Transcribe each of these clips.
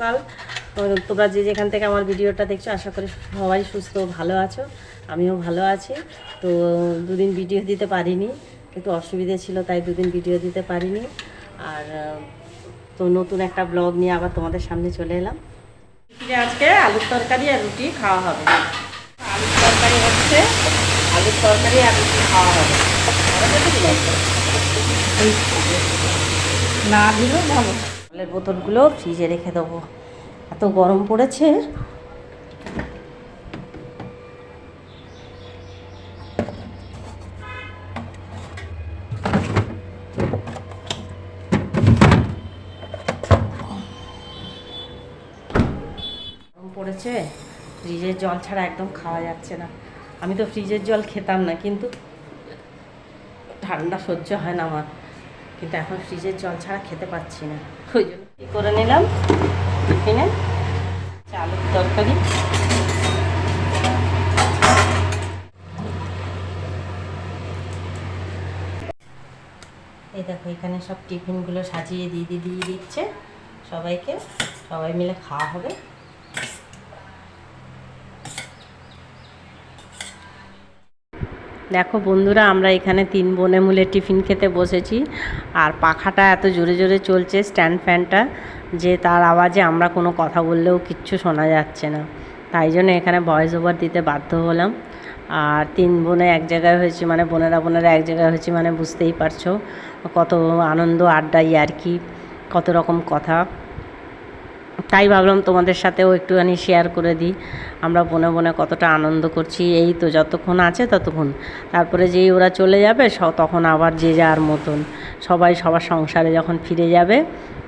সকাল। তোমরা যে যেখান থেকে আমার ভিডিওটা দেখছো আশা করি সবাই সুস্থ ভালো আছো, আমিও ভালো আছি। তো দুদিন ভিডিও দিতে পারিনি, একটু অসুবিধে ছিল তাই দুদিন ভিডিও দিতে পারিনি। আর তো নতুন একটা ব্লগ নিয়ে আবার তোমাদের সামনে চলে এলাম। আজকে আলুর তরকারি আর রুটি খাওয়া হবে। আলুর তরকারি হচ্ছে, আলুর তরকারি আর রুটি খাওয়া হবে। না দিলেও ভালো। জলের বোতলগুলো ফ্রিজে রেখে দেবো, এত গরম পড়েছে। গরম পড়েছে, ফ্রিজের জল ছাড়া একদম খাওয়া যাচ্ছে না। আমি তো ফ্রিজের জল খেতাম না, কিন্তু ঠান্ডা সহ্য হয় না আমার, কিন্তু এখন ফ্রিজের জল ছাড়া খেতে পাচ্ছি না। ওই জন্য কী করে নিলাম টিফিনে আলুর তরকারি। এই দেখো এখানে সব টিফিনগুলো সাজিয়ে দিয়ে দিচ্ছে সবাইকে, সবাই মিলে খাওয়া হবে। দেখো বন্ধুরা, আমরা এখানে 3 বোনে মিলে টিফিন খেতে বসেছি। আর পাখাটা এত জোরে জোরে চলছে, স্ট্যান্ড ফ্যানটা, যে তার আওয়াজে আমরা কোনো কথা বললেও কিচ্ছু শোনা যাচ্ছে না। তাই জন্য এখানে ভয়েস ওভার দিতে বাধ্য হলাম। আর 3 বোনে এক জায়গায় হয়েছি, মানে বোনেরা এক জায়গায় হয়েছি, মানে বুঝতেই পারছো কত আনন্দ, আড্ডা, ইয়ার্কি, কত রকম কথা। তাই ভাবলাম তোমাদের সাথেও একটুখানি শেয়ার করে দিই আমরা বনে কতটা আনন্দ করছি। এই তো যতক্ষণ আছে ততক্ষণ, তারপরে যেই ওরা চলে যাবে তখন আবার যে যার মতন সবাই সবার সংসারে যখন ফিরে যাবে,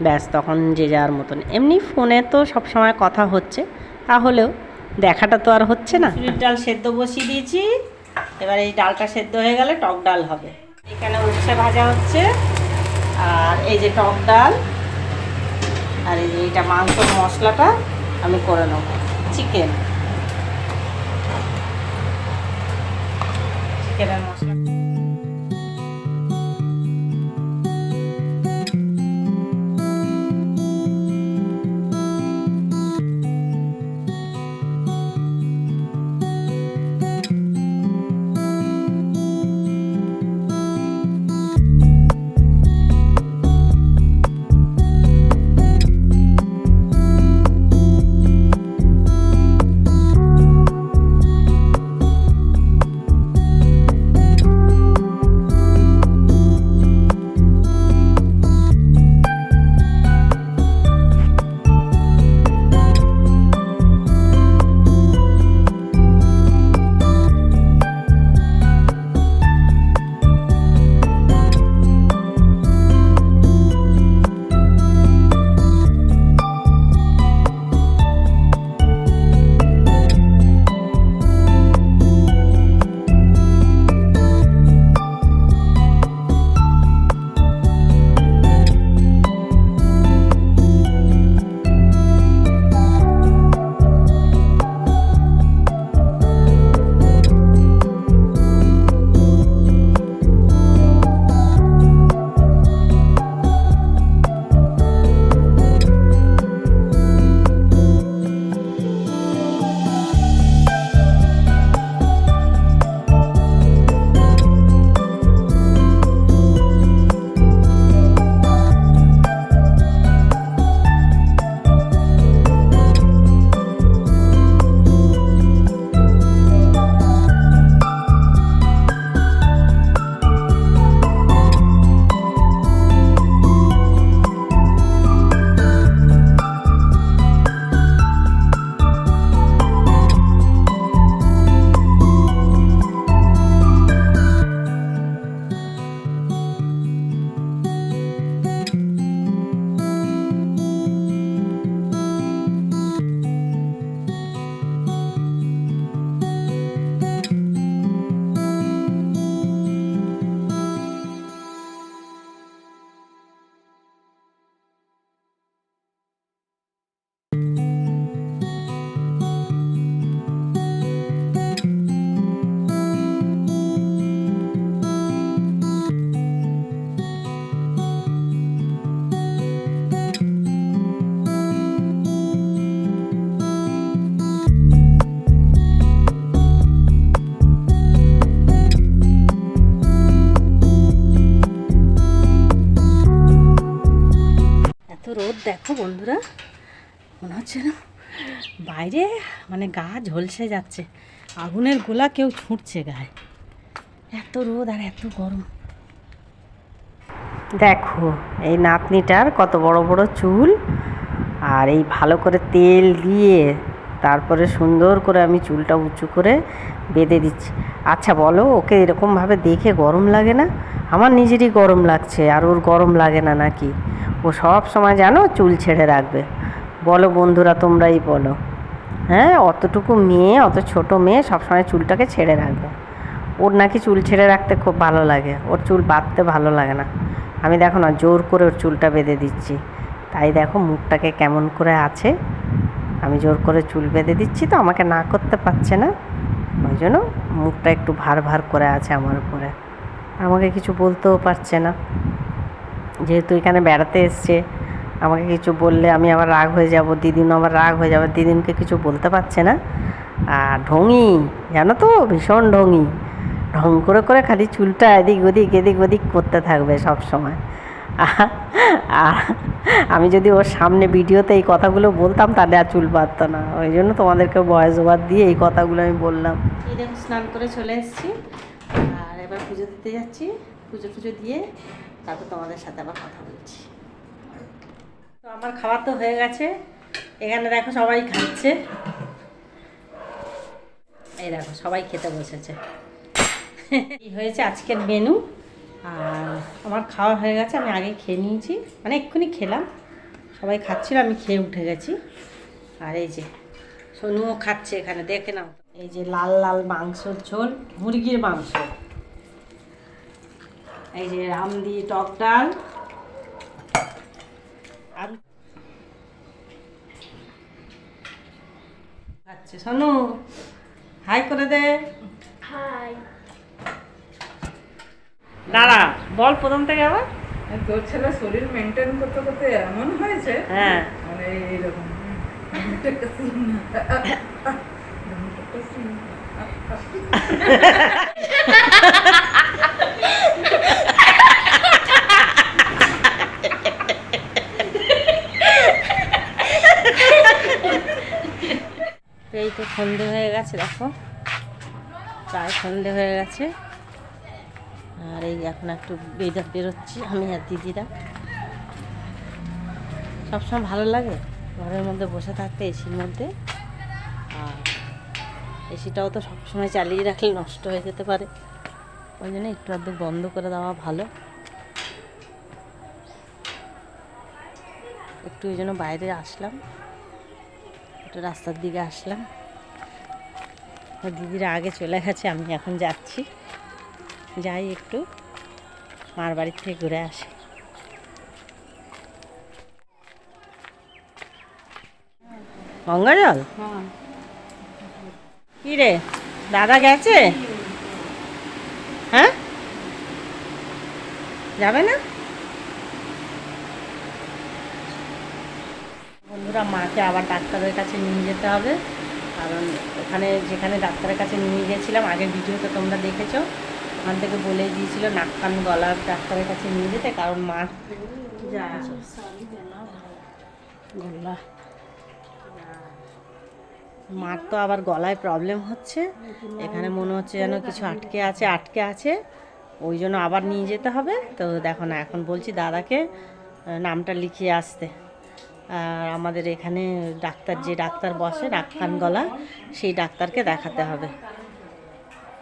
ব্যাস তখন যে যার মতন। এমনি ফোনে তো সব সময় কথা হচ্ছে, তাহলেও দেখাটা তো আর হচ্ছে না। মুসুরির ডাল সেদ্ধ বসিয়ে দিয়েছি, এবার এই ডালটা সেদ্ধ হয়ে গেলে টক ডাল হবে। এখানে উচ্ছে ভাজা হচ্ছে, আর এই যে টক ডাল, আর এই যে এইটা মাংসর মশলাটা আমি করে নেব। চিকেনের মশলা। রোদ দেখো বন্ধুরা, মনে হচ্ছে না বাইরে মানে গা ঝলসে যাচ্ছে, আগুনের গোলা কেউ ছুঁড়ছে গায়ে, এত রোদ আর এত গরম। দেখো এই নাতনিটার কত বড় বড় চুল, আর এই ভালো করে তেল দিয়ে তারপরে সুন্দর করে আমি চুলটা উঁচু করে বেঁধে দিচ্ছি। আচ্ছা বলো, ওকে এরকমভাবে দেখে গরম লাগে না? আমার নিজেরই গরম লাগছে, আর ওর গরম লাগে না নাকি? ও সব সময় জানো চুল ছেড়ে রাখবে। বলো বন্ধুরা, তোমরাই বলো। হ্যাঁ, অতটুকু মেয়ে, অত ছোট মেয়ে সবসময় চুলটাকে ছেড়ে রাখবে। ওর নাকি চুল ছেড়ে রাখতে খুব ভালো লাগে, ওর চুল বাঁধতে ভালো লাগে না। আমি দেখো না জোর করে ওর চুলটা বেঁধে দিচ্ছি, তাই দেখো মুখটাকে কেমন করে আছে। আমি জোর করে চুল বেঁধে দিচ্ছি তো আমাকে না করতে পারছে না, ওই জন্য মুখটা একটু ভার ভার করে আছে আমার উপরে। আমাকে কিছু বলতেও পারছে না, যেহেতু এখানে বেড়াতে এসছে। আমাকে কিছু বললে আমি আবার রাগ হয়ে যাব, দিদিনও আবার রাগ হয়ে যাবে, দিদিনকে কিছু বলতে পারছে না। আর ঢঙি জানো তো, ভীষণ ঢঙি, ঢং করে করে খালি চুলটা এদিক ওদিক করতে থাকবে সব সময়। আর আমি যদি ওর সামনে ভিডিওতে এই কথাগুলো বলতাম তাহলে আর চুল বাঁধতো না, ওই জন্য তোমাদেরকে ভয়েস ওভার দিয়ে এই কথাগুলো আমি বললাম। এই দেখো স্নান করে চলে এসেছি, আর এবার পুজো দিতে যাচ্ছি। পুজো দিয়ে তারপর তোমাদের সাথে আবার কথা বলছি। তো আমার খাবার তো হয়ে গেছে, এখানে দেখো সবাই খাচ্ছে, এই দেখো সবাই খেতে বসেছে। এই হয়েছে আজকের মেনু, আর আমার খাওয়া হয়ে গেছে, আমি আগে খেয়ে নিয়েছি, মানে এক্ষুনি খেলাম। সবাই খাচ্ছিল, আমি খেয়ে উঠে গেছি। আর এই যে সোনুও খাচ্ছে, এখানে দেখে নাও, এই যে লাল লাল মাংসর ঝোল, মুরগির মাংস, এই যে রামদি টক ডাল, আর খাচ্ছে। সোনু হাই করে দে। হাই। দাঁড়া, বল প্রথম থেকে আবার। তোর ছেলে শরীর মেনটেন করতে করতে এমন হয়েছে, হ্যাঁ মানে এইরকম এই তো সন্ধে হয়ে গেছে, দেখো প্রায় সন্ধে হয়ে গেছে। আর এই এখন একটু বেরোচ্ছি আমি আর দিদিরা। সবসময় ভালো লাগে ঘরের মধ্যে বসে থাকতে, এসির মধ্যে। আর এসিটাও তো সবসময় চালিয়ে রাখলে নষ্ট হয়ে যেতে পারে, ওই জন্য একটু আধটু বন্ধ করে দেওয়া ভালো। একটু ওই জন্য বাইরে আসলাম, একটু রাস্তার দিকে আসলাম। দিদিরা আগে চলে গেছে, আমি এখন যাচ্ছি, যাই একটু মার বাড়ির থেকে ঘুরে আসি। গঙ্গা জল? কি রে, দাদা গেছে? হ্যাঁ, যাবে না? বন্ধুরা, মাকে আবার ডাক্তারের কাছে নিয়ে যেতে হবে, কারণ ওখানে যেখানে ডাক্তারের কাছে নিয়ে গেছিলাম আগের ভিডিওতে তোমরা দেখেছো, ওখান থেকে বলে দিয়েছিল নাক কান গলার ডাক্তারের কাছে নিয়ে যেতে, কারণ মার গলা, মার তো আবার গলায় প্রবলেম হচ্ছে, এখানে মনে হচ্ছে যেন কিছু আটকে আছে, ওই জন্য আবার নিয়ে যেতে হবে। তো দেখো না, এখন বলছি দাদাকে নামটা লিখিয়ে আসতে। আর আমাদের এখানে যে ডাক্তার বসে নাক কান গলা, সেই ডাক্তারকে দেখাতে হবে।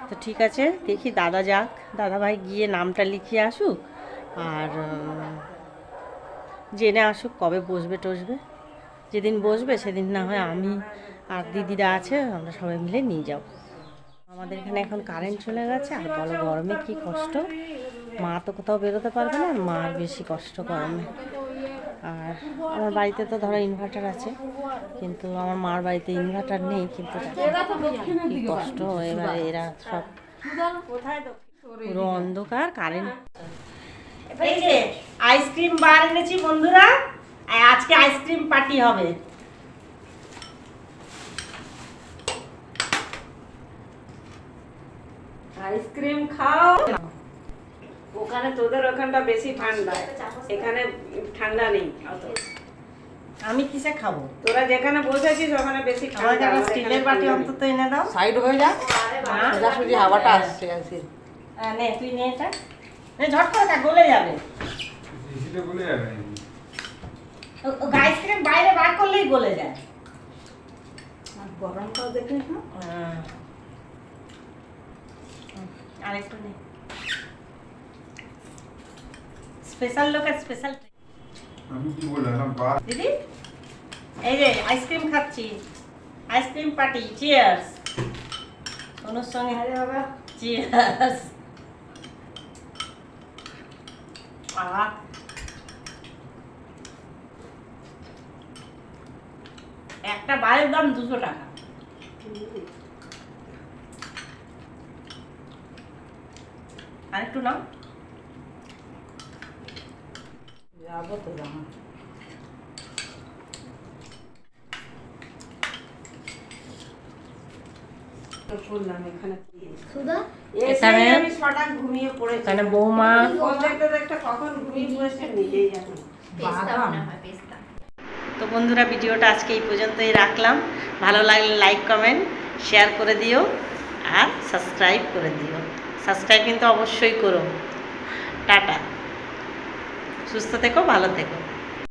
তো ঠিক আছে, দেখি দাদা যাক, দাদাভাই গিয়ে নামটা লিখিয়ে আসুক, আর জেনে আসুক কবে বসবে টসবে। যেদিন বসবে সেদিন না হয় আমি আর দিদিরা আছে, আমরা সবাই মিলে নিয়ে যাব। আমাদের এখানে এখন কারেন্ট চলে গেছে, আর বলো গরমে কি কষ্ট, মা তো কোথাও বেরোতে পারবে না, মার বেশি কষ্ট গরমে। আর আমার বাড়িতে তো ধরো ইনভার্টার আছে, কিন্তু আমার মার বাড়িতে ইনভার্টার নেই, কিন্তু কি কষ্ট। এবারে এরা সব পুরো অন্ধকার, কারেন্ট। এই যে আইসক্রিম বার এনেছি বন্ধুরা, আজকে আইসক্রিম পার্টি হবে। আইসক্রিম খাও। ওখানে তোদের ওখানটা বেশি ঠান্ডা, এখানে ঠান্ডা নেই। আমি কিসে খাবো? তোরা যেখানে বসেছিস ওখানে বেশি আমাকে একটা স্টিলের বাটি অন্তত এনে দাও। সাইড হয়ে যা, না, সোজাসুজি হাওয়াটা আসছে আসে। নে তুই নে এটা, নে ঝট করে খা, গলে যাবে। সেটা বলে যাবে আইসক্রিম বাইরে বার করলেই গলে যায়। আর গরমটাও দেখিস না। আরেকটু নে, স্পেশাল লোকের স্পেশাল। আমি কি বললাম বাস দিদি এই যে আইসক্রিম খাচ্ছি, আইসক্রিম পার্টি, চিয়ার্স। অনুর সঙ্গে আরে বাবা, চিয়ার্স। একটা বারের দাম 200 টাকা। আরেকটু নাও। যাবো তো জামা। তো শুনলাম এখানে এখানে আমি ছটা ঘুমিয়ে পড়েছি। এখানে বৌমা ফোন দেখতে দেখতে কখন ঘুমিয়ে পড়েছে নিজেই জানো। বাদাম। তো বন্ধুরা, ভিডিওটা আজকে এই পর্যন্তই রাখলাম। ভালো লাগলে লাইক কমেন্ট শেয়ার করে দিও আর সাবস্ক্রাইব করে দিও। সাবস্ক্রাইব কিন্তু অবশ্যই করো। টাটা, সুস্থ থেকো, ভালো থেকো।